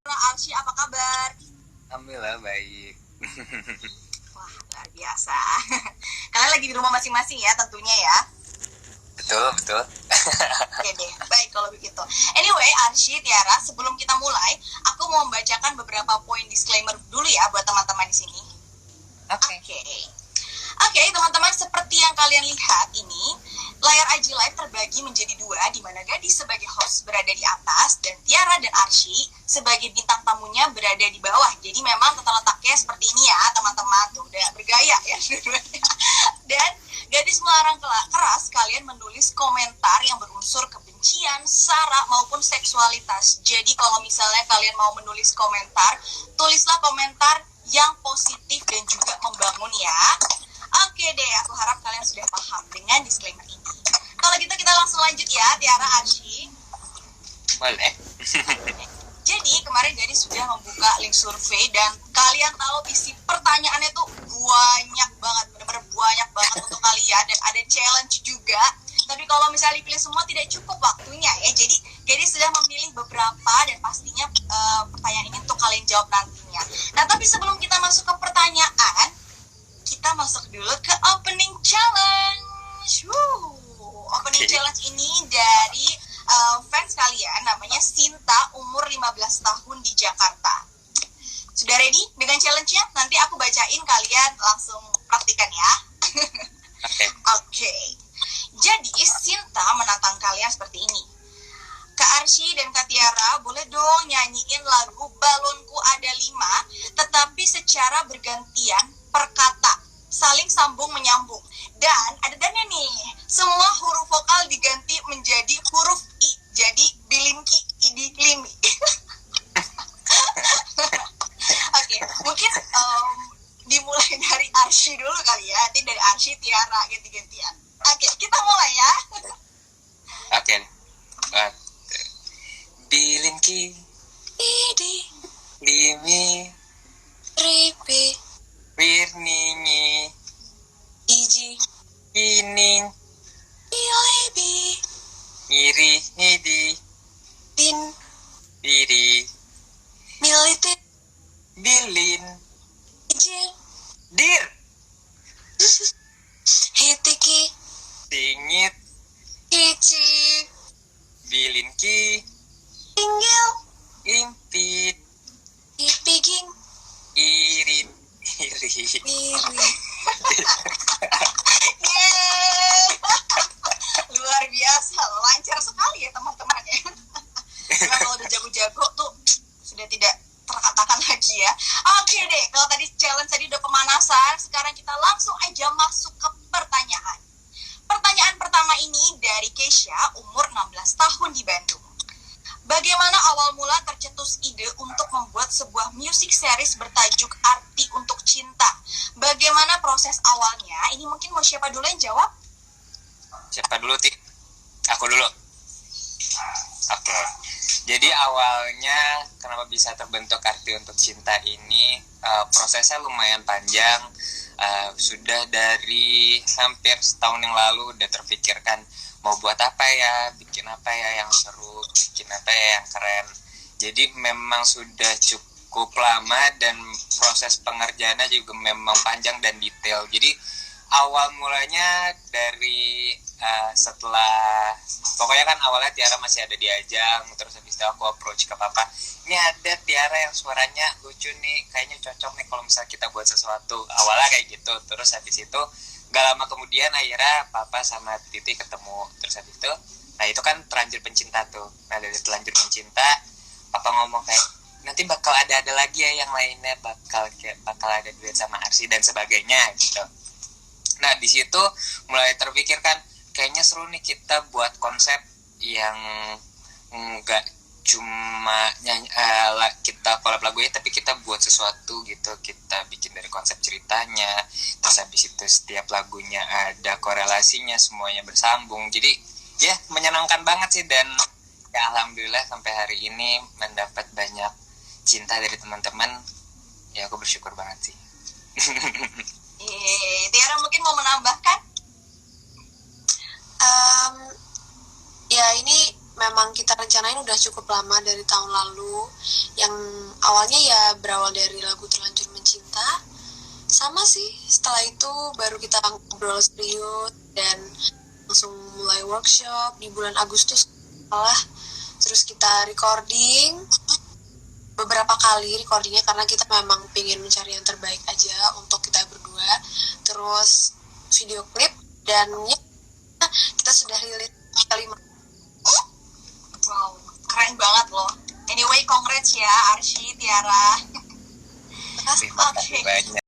Arsy, apa kabar? Alhamdulillah baik. Wah, luar biasa. Kalian lagi di rumah masing-masing ya tentunya ya? Betul, betul. Oke deh, baik kalau begitu. Anyway, Arsy, Tiara, sebelum kita mulai, aku mau membacakan beberapa poin disclaimer dulu ya buat teman-teman di sini. Oke. Oke, teman-teman, seperti yang kalian lihat ini, layar IG Live terbagi menjadi dua, di mana Gadis sebagai host berada di atas, dan Tiara dan Arsy sebagai bintang tamunya berada di bawah. Jadi memang tata letaknya seperti ini ya, teman-teman. Tuh, udah bergaya ya. Dan Gadis melarang keras kalian menulis komentar yang berunsur kebencian, sara, maupun seksualitas. Jadi kalau misalnya kalian mau menulis komentar, tulislah komentar yang positif dan juga membangun ya. Oke deh, aku harap kalian sudah paham dengan disclaimer ini. Kalau gitu kita langsung lanjut ya, Tiara, Arsy. Boleh. Jadi kemarin Gadis sudah membuka link survei dan kalian tahu isi pertanyaannya tuh banyak banget, benar-benar banyak banget untuk kalian, dan ada challenge juga. Tapi kalau misalnya dipilih semua tidak cukup waktunya ya. Jadi Gadis sudah memilih beberapa dan pastinya pertanyaan ini untuk kalian jawab nantinya. Nah, tapi sebelum kita masuk ke pertanyaan, kita masuk dulu ke opening challenge. Opening challenge ini dari fans kalian, namanya Sinta, umur 15 tahun di Jakarta. Sudah ready dengan challenge-nya? Nanti aku bacain, kalian langsung praktikan ya. Oke. Jadi Sinta menantang kalian seperti ini. Kak Arsy dan Kak Tiara, boleh dong nyanyiin lagu Balonku Ada 5, tetapi secara bergantian per kata, saling sambung menyambung. Dan ada dannya nih, semua huruf vokal diganti menjadi huruf I. Jadi bilimki, idi, limi. Oke, mungkin dimulai dari Arsy dulu kali ya. Nanti dari Arsy, Tiara, ganti-gantian. Oke, kita mulai ya. Oke. Bilinki, Idi, limi, ripi, wirningi, iji, ining, ilibi, iri, hidi, bin, diri, militit, bilin, ijil, dir, hitiki, singit, kici, bilinki, tinggil, impit, ipiging, irit, iri. iri. Yeay! Luar biasa, lancar sekali ya teman-teman ya. Memang kalau udah jago-jago tuh sudah tidak terkatakan lagi ya. Oke deh, kalau tadi challenge tadi udah pemanasan, sekarang kita langsung aja masuk ke pertanyaan. Pertanyaan pertama ini dari Keisha, umur 16 tahun di Bandung. Bagaimana awal mula tercetus ide untuk membuat sebuah music series bertajuk Arti untuk Cinta? Bagaimana proses awalnya? Ini mungkin mau siapa dulu yang jawab? Siapa dulu, Ti? Aku dulu. Oke. Jadi awalnya kenapa bisa terbentuk Arti untuk Cinta ini, prosesnya lumayan panjang. Sudah dari hampir setahun yang lalu udah terpikirkan mau buat apa ya, bikin apa ya yang seru, bikin apa ya yang keren. Jadi memang sudah cukup lama dan proses pengerjaannya juga memang panjang dan detail. Jadi awal mulanya dari setelah, pokoknya kan awalnya Tiara masih ada di Ajang, terus habis itu aku approach ke papa, ini ada Tiara yang suaranya lucu nih, kayaknya cocok nih kalau misalnya kita buat sesuatu. Awalnya kayak gitu, terus habis itu gak lama kemudian akhirnya papa sama Titi ketemu, terus habis itu, nah itu kan Terlanjur Pencinta tuh. Nah dari Terlanjur Pencinta, papa ngomong kayak, nanti bakal ada lagi ya yang lainnya, bakal ada duet sama Arsy dan sebagainya gitu. Nah di situ mulai terpikirkan kayaknya seru nih kita buat konsep yang nggak cuma kita collab lagunya, tapi kita buat sesuatu gitu, kita bikin dari konsep ceritanya, terus habis itu setiap lagunya ada korelasinya, semuanya bersambung. Jadi ya menyenangkan banget sih, dan ya alhamdulillah sampai hari ini mendapat banyak cinta dari teman-teman. Ya aku bersyukur banget sih. Tiara mungkin mau menambahkan? Ya ini memang kita rencanain udah cukup lama dari tahun lalu. Yang awalnya ya berawal dari lagu Terlanjur Mencinta. Sama sih, setelah itu baru kita ngobrol serius dan langsung mulai workshop di bulan Agustus lah. Terus kita recording beberapa kali recordingnya karena kita memang pengen mencari yang terbaik aja untuk kita berdua. Terus video klip dan ya, kita sudah rilis kelima. Wow, keren banget loh. Anyway, congrats ya Arsy, Tiara. Terima kasih banyak.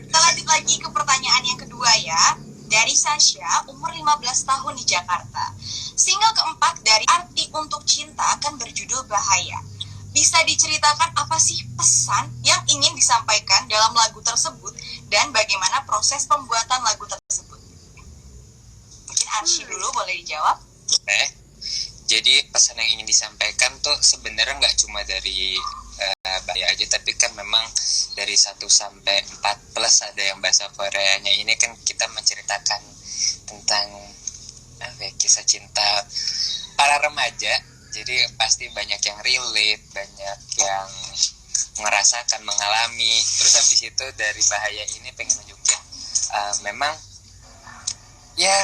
Kita lanjut lagi ke pertanyaan yang kedua ya. Dari Sasha, umur 15 tahun di Jakarta. Single keempat dari Arti Untuk Cinta akan berjudul Bahaya. Bisa diceritakan apa sih pesan yang ingin disampaikan dalam lagu tersebut dan bagaimana proses pembuatan lagu tersebut? Mungkin Arsy dulu boleh dijawab. Jadi pesan yang ingin disampaikan tuh sebenarnya nggak cuma dari Bahaya aja, tapi kan memang dari 1 sampai 4 plus ada yang bahasa Koreanya. Ini kan kita menceritakan tentang kisah cinta para remaja. Jadi pasti banyak yang relate, banyak yang merasakan, mengalami. Terus habis itu dari Bahaya ini pengen nunjukin memang ya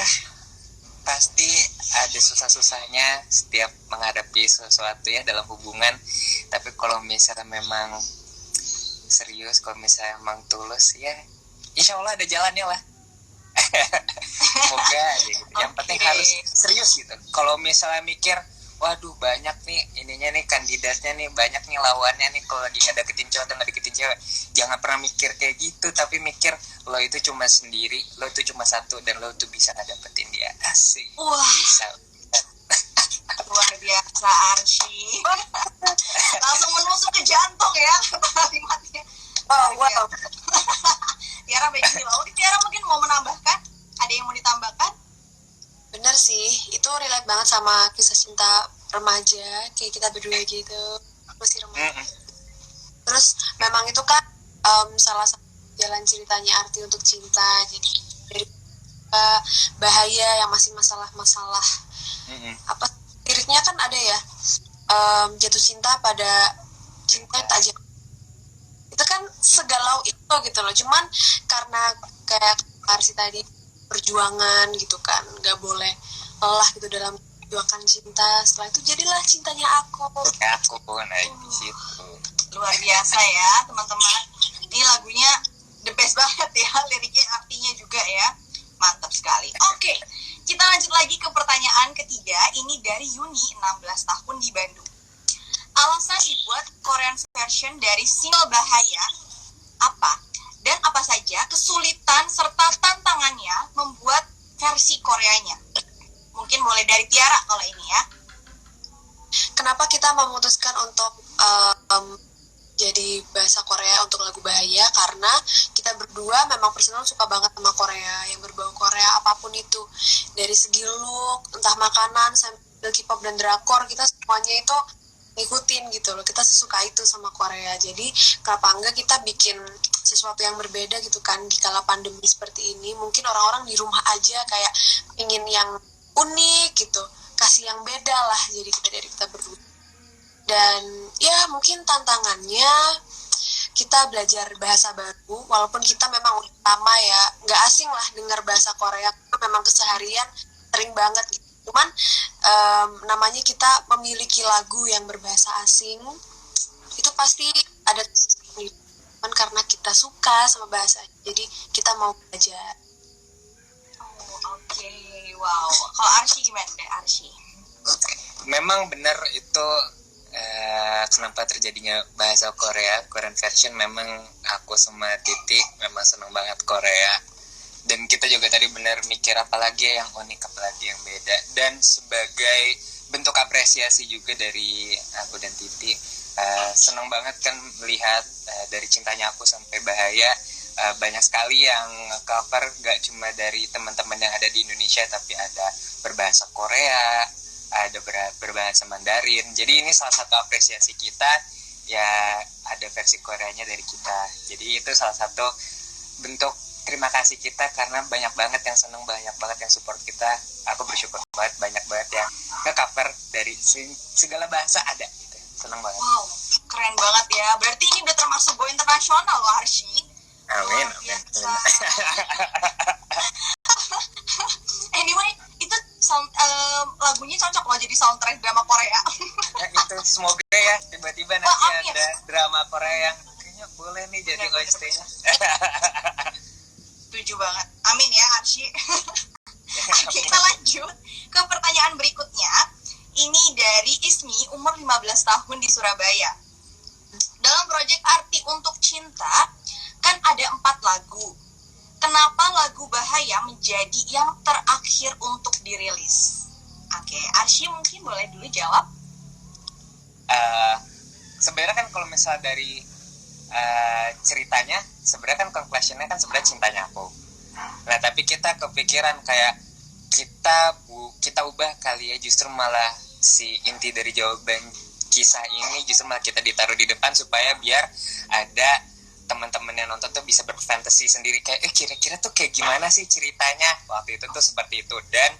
pasti ada susah-susahnya setiap menghadapi sesuatu ya dalam hubungan. Tapi kalau misalnya memang serius, kalau misalnya memang tulus, ya insya Allah ada jalannya lah. Semoga aja gitu. Yang penting harus serius gitu. Kalau misalnya mikir, waduh banyak nih ininya nih, kandidatnya nih, banyak nih lawannya nih, kalau lagi ngedeketin cowok atau ngedeketin cewek, jangan pernah mikir kayak gitu, tapi mikir lo itu cuma sendiri, lo itu cuma satu, dan lo tuh bisa ngedapetin dia. Asik. Wah, bisa. Luar biasa Arsy. Langsung menusuk ke jantung ya kalimatnya. Wow. Tiara begini loh. Tiara mungkin mau menambahkan? Ada yang mau ditambahkan? Bener sih, itu relate banget sama kisah cinta remaja kayak kita berdua gitu, masih remaja. Terus memang itu kan salah satu jalan ceritanya Arti Untuk Cinta. Jadi dari bahaya yang masih masalah-masalah apa liriknya kan ada ya, jatuh cinta pada cinta tak jatuh. Itu kan segalau itu gitu loh. Cuman karena kayak Arsi tadi perjuangan gitu kan, nggak boleh lelah gitu dalam perjuangan cinta. Setelah itu jadilah cintanya aku naik di situ. Luar biasa ya teman-teman. Ini lagunya the best banget ya, liriknya, artinya juga ya, mantap sekali. Oke, kita lanjut lagi ke pertanyaan ketiga. Ini dari Yuni, 16 tahun di Bandung. Alasan dibuat Korean version dari single Bahaya apa? Dan apa saja kesulitan serta tantangannya membuat versi Koreanya? Mungkin boleh dari Tiara kalau ini ya. Kenapa kita memutuskan untuk jadi bahasa Korea untuk lagu Bahaya? Karena kita berdua memang personal suka banget sama Korea, yang berbau Korea apapun itu. Dari segi look, entah makanan, sampai K-pop dan drakor, kita semuanya itu ngikutin gitu loh. Kita sesuka itu sama Korea. Jadi kenapa enggak kita bikin sesuatu yang berbeda gitu kan di kala pandemi seperti ini. Mungkin orang-orang di rumah aja kayak ingin yang unik gitu, kasih yang beda lah. Jadi kita berdua. Dan ya mungkin tantangannya kita belajar bahasa baru, walaupun kita memang udah lama ya nggak asing lah dengar bahasa Korea, memang keseharian sering banget gitu. Cuman namanya kita memiliki lagu yang berbahasa asing, itu pasti ada cuman karena kita suka sama bahasa, jadi kita mau belajar. Oke, wow. Kalau Arsy gimana deh Arsy? Memang benar itu. Kenapa terjadinya bahasa Korean version. Memang aku sama Titi memang seneng banget Korea, dan kita juga tadi benar mikir apalagi yang unik, apalagi yang beda. Dan sebagai bentuk apresiasi juga dari aku dan Titi, seneng banget kan melihat dari Cintanya Aku sampai Bahaya, banyak sekali yang cover, gak cuma dari teman-teman yang ada di Indonesia, tapi ada berbahasa Korea, ada berbahasa Mandarin. Jadi ini salah satu apresiasi kita ya, ada versi Koreanya dari kita. Jadi itu salah satu bentuk terima kasih kita, karena banyak banget yang seneng, banyak banget yang support kita. Aku bersyukur banget, banyak banget yang nge-cover dari segala bahasa ada gitu. Seneng banget. Wow, keren banget ya. Berarti ini udah termasuk go internasional loh, Arsy. Amin. Anyway, itu lagunya cocok loh jadi soundtrack drama Korea. Ya, itu semoga ya tiba-tiba nanti ada drama Korea yang kayaknya boleh nih jadi OST-nya. Setuju banget. Amin ya, Arsy. Oke, kita lanjut ke pertanyaan berikutnya. Ini dari Ismi, umur 15 tahun di Surabaya. Dalam proyek Arti Untuk Cinta, kan ada 4 lagu. Kenapa lagu Bahaya menjadi yang terakhir untuk dirilis? Oke, Arsy mungkin boleh dulu jawab. Sebenarnya kan kalau misal dari ceritanya, sebenarnya kan conclusion-nya kan sebenarnya cintanya aku. Nah, tapi kita kepikiran kayak kita ubah kali ya, justru malah si inti dari jawaban kisah ini justru malah kita ditaruh di depan supaya biar ada teman-teman yang nonton tuh bisa berfantasi sendiri kayak kira-kira tuh kayak gimana sih ceritanya waktu itu tuh seperti itu. Dan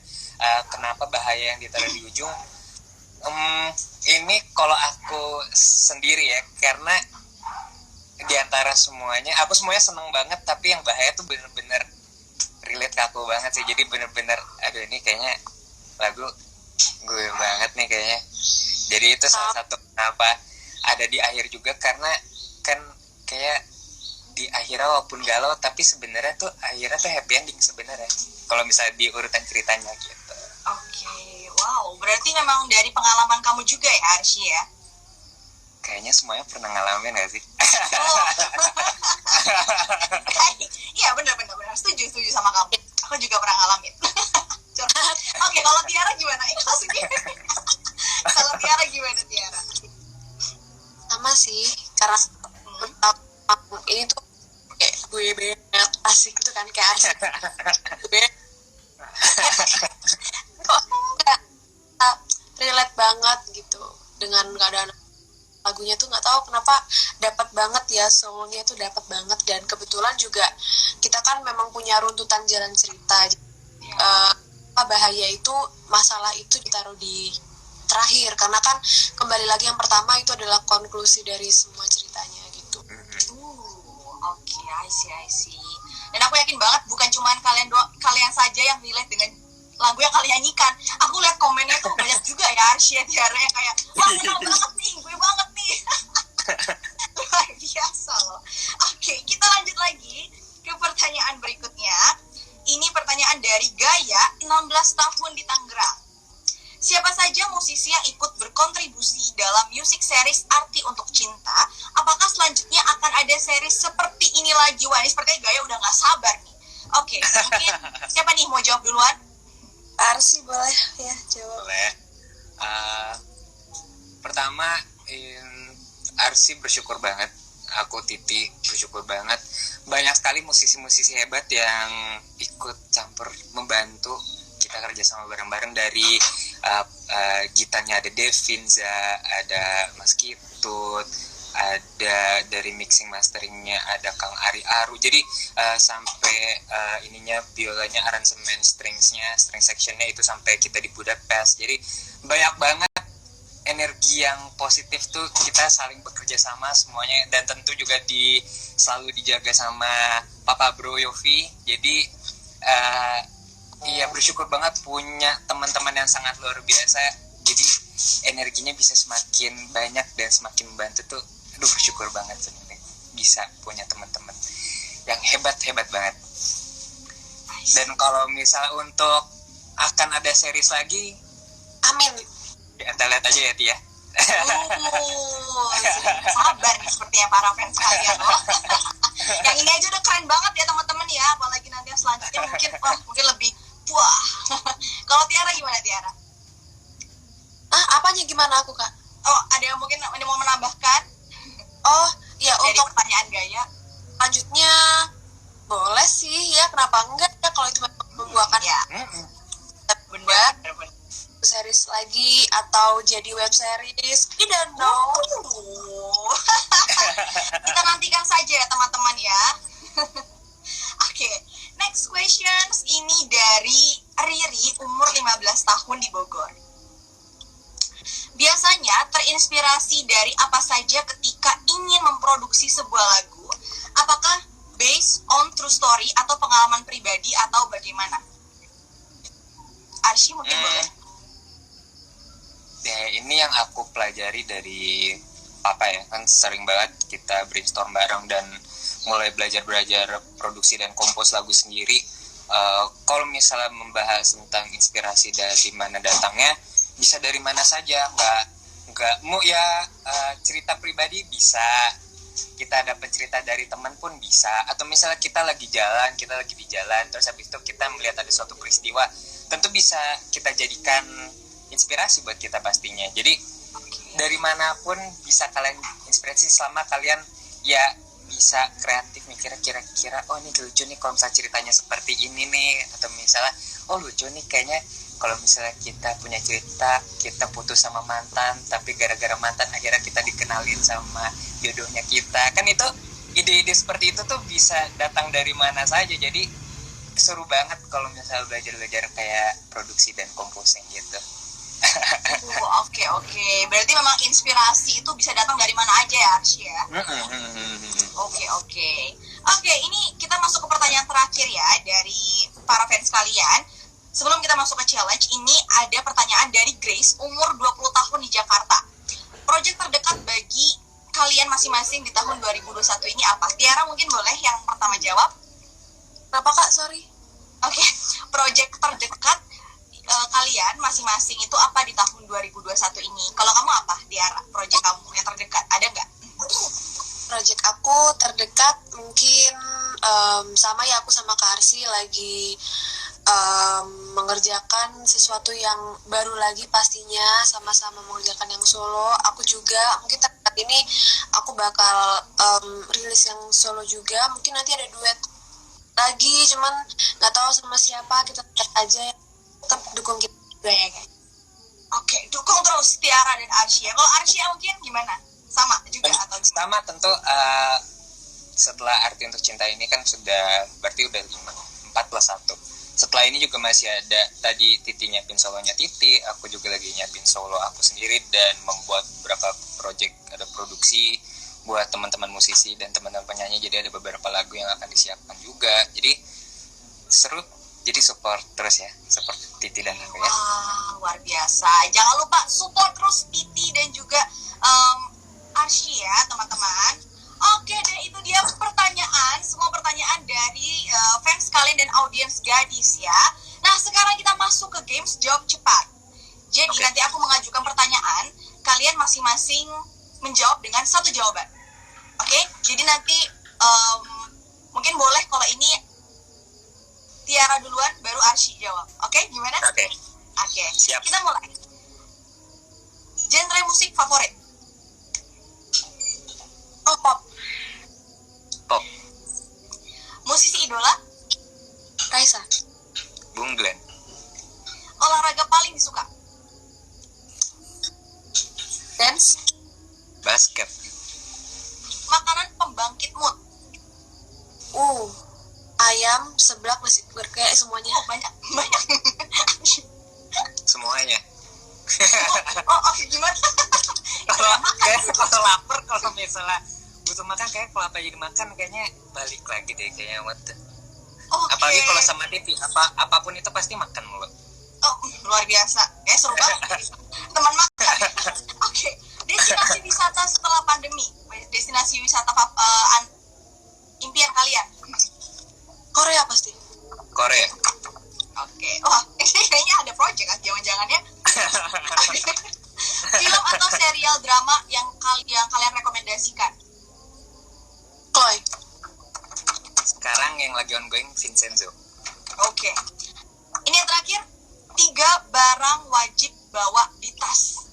kenapa Bahaya yang ditaruh di ujung, ini kalau aku sendiri ya, karena di antara semuanya aku semuanya seneng banget, tapi yang Bahaya tuh bener-bener relate ke aku banget sih. Jadi bener-bener aduh ini kayaknya lagu gue banget nih kayaknya. Jadi itu salah satu kenapa ada di akhir juga, karena kan kayak di akhirnya walaupun galau tapi sebenarnya tuh akhirnya tuh happy ending sebenarnya kalau misalnya di urutan ceritanya gitu. Oke, wow, berarti memang dari pengalaman kamu juga ya, Arsy ya? Kayaknya semuanya pernah ngalamin gak sih? Iya, benar, setuju sama kamu. Aku juga pernah ngalamin. Oke, kalau Tiara gimana? Kalau Tiara gimana, Tiara? Sama sih, karena ini tuh kayak gue banget asik gitu kan, kayak asik gue relate banget gitu dengan keadaan lagunya tuh. Nggak tahu kenapa dapat banget ya, soulnya tuh dapat banget. Dan kebetulan juga kita kan memang punya runtutan jalan cerita. Bahaya itu, masalah itu ditaruh di terakhir karena kan kembali lagi yang pertama itu adalah konklusi dari semua ceritanya gitu. Oke, I see. Dan aku yakin banget bukan cuma kalian saja yang relate dengan lagu yang kalian nyanyikan. Aku lihat komennya tuh banyak juga ya, Arsy, Tiara yang kayak wah kenal banget nih, gue banget nih. Luar biasa loh. Oke, kita lanjut lagi ke pertanyaan berikutnya. Ini pertanyaan dari Gaya, 16 tahun di Tangerang. Siapa saja musisi yang ikut berkontribusi dalam music series Arti Untuk Cinta? Apakah selanjutnya akan ada series seperti ini lagi? Wah, ini sepertinya Gaya udah gak sabar nih. Oke, mungkin siapa nih mau jawab duluan? Arsy boleh ya jawab. Boleh. Pertama, Arsy bersyukur banget. Aku Titi bersyukur banget. Banyak sekali musisi-musisi hebat yang ikut campur membantu kita kerjasama bareng-bareng. Dari gitarnya ada Devinza, ada Mas Kitut, ada dari mixing masteringnya ada Kang Ari Aru. Jadi sampai ininya biolanya, aransemen string sectionnya itu sampai kita di Budapest. Jadi banyak banget energi yang positif tuh, kita saling bekerja sama semuanya. Dan tentu juga selalu dijaga sama Papa Bro Yofi. Jadi iya bersyukur banget punya teman-teman yang sangat luar biasa. Jadi energinya bisa semakin banyak dan semakin membantu tuh. Aduh, bersyukur banget sebenarnya bisa punya teman-teman yang hebat banget. Dan kalau misal untuk akan ada series lagi, amin. Kita lihat aja ya, Tia. Sabar nih sepertinya para fans kalian loh. Yang ini aja udah keren banget ya teman-teman ya, apalagi nanti yang selanjutnya mungkin lebih wah. Kalau Tiara gimana, Tiara? Apanya gimana aku, Kak? Oh, ada yang mungkin mau menambahkan? Oh, ya dari untuk pertanyaan Gaya. Lanjutnya boleh sih ya, kenapa enggak ya kalau itu membuahkan ya. Benar. Series lagi atau jadi web series, we don't know. Kita nantikan saja ya teman-teman ya. Oke, next questions ini dari Riri, umur 15 tahun di Bogor. Biasanya terinspirasi dari apa saja ketika ingin memproduksi sebuah lagu, apakah based on true story atau pengalaman pribadi atau bagaimana? Arsy mungkin boleh. Ya, ini yang aku pelajari dari Papa ya, kan sering banget kita brainstorm bareng dan mulai belajar produksi dan kompos lagu sendiri. Kalau misalnya membahas tentang inspirasi dari mana datangnya, bisa dari mana saja, nggak mau ya, cerita pribadi bisa, kita dapat cerita dari teman pun bisa, atau misalnya kita lagi di jalan terus habis itu kita melihat ada suatu peristiwa, tentu bisa kita jadikan inspirasi buat kita pastinya. Jadi dari manapun bisa kalian inspirasi selama kalian ya bisa kreatif mikir kira-kira oh ini lucu nih kalau misalnya ceritanya seperti ini nih, atau misalnya oh lucu nih kayaknya kalau misalnya kita punya cerita kita putus sama mantan tapi gara-gara mantan akhirnya kita dikenalin sama jodohnya kita, kan itu ide-ide seperti itu tuh bisa datang dari mana saja. Jadi seru banget kalau misalnya belajar kayak produksi dan composing gitu. Oke. Berarti memang inspirasi itu bisa datang dari mana aja ya, Arsy ya? Oke, ini kita masuk ke pertanyaan terakhir ya dari para fans kalian. Sebelum kita masuk ke challenge, ini ada pertanyaan dari Grace, umur 20 tahun di Jakarta. Project terdekat bagi kalian masing-masing di tahun 2021 ini apa? Tiara mungkin boleh yang pertama jawab. Kenapa Kak? Sorry. Oke, project terdekat kalian masing-masing itu apa di tahun 2021 ini? Kalau kamu apa, Tiara? Project kamu yang terdekat, ada nggak? Project aku terdekat mungkin sama ya, aku sama Kak Arsy lagi mengerjakan sesuatu yang baru lagi pastinya, sama-sama mengerjakan yang solo. Aku juga mungkin terdekat ini aku bakal rilis yang solo juga, mungkin nanti ada duet lagi, cuman nggak tahu sama siapa, kita lihat aja ya. Tetap dukung kita juga ya kan. Oke, dukung terus Tiara dan Arsy. Kalau Arsy mungkin gimana? Sama juga atau gimana? Sama tentu. Setelah Arti Untuk Cinta ini kan sudah berarti udah 4 plus 1. Setelah ini juga masih ada tadi Titi nyiapin solonya Titi, aku juga lagi nyiapin solo aku sendiri dan membuat beberapa project, ada produksi buat teman-teman musisi dan teman-teman penyanyi. Jadi ada beberapa lagu yang akan disiapkan juga. Jadi seru. Jadi support terus ya, support Titi dan aku ya. Luar biasa. Jangan lupa support terus Titi dan juga Arsy ya teman-teman. Oke, dan itu dia semua pertanyaan dari fans kalian dan audiens gadis ya. Nah, sekarang kita masuk ke games jawab cepat. Jadi nanti aku mengajukan pertanyaan, kalian masing-masing menjawab dengan satu jawaban. Oke, jadi nanti mungkin boleh kalau ini Tiara duluan, baru Arsy jawab. Oke, gimana? Oke. Siap. Kita mulai. Genre musik favorit? Oh, pop. Musisi idola? Raisa. Bung Glenn. Olahraga paling disuka? Dance. Basket. Makanan pembangkit mood? Ayam, seblak, nasi kayak semuanya. Banyak. Semuanya. Gimana? Kalau lapar, kalau misalnya butuh makan, kayak kalau apa jadi makan kayaknya balik lagi deh kayaknya apalagi kalau sama Titi, apapun itu pasti makan mulu. Luar biasa. Seru banget. Teman makan. Oke. Destinasi wisata setelah pandemi. Destinasi wisata impian kalian? Korea pasti. Korea. Oke. Wah, ini kayaknya ada project kan, jangan-jangan ya. Film atau serial drama yang kalian rekomendasikan? Chloe. Sekarang yang lagi ongoing Vincenzo. Oke. Ini yang terakhir, 3 barang wajib bawa di tas.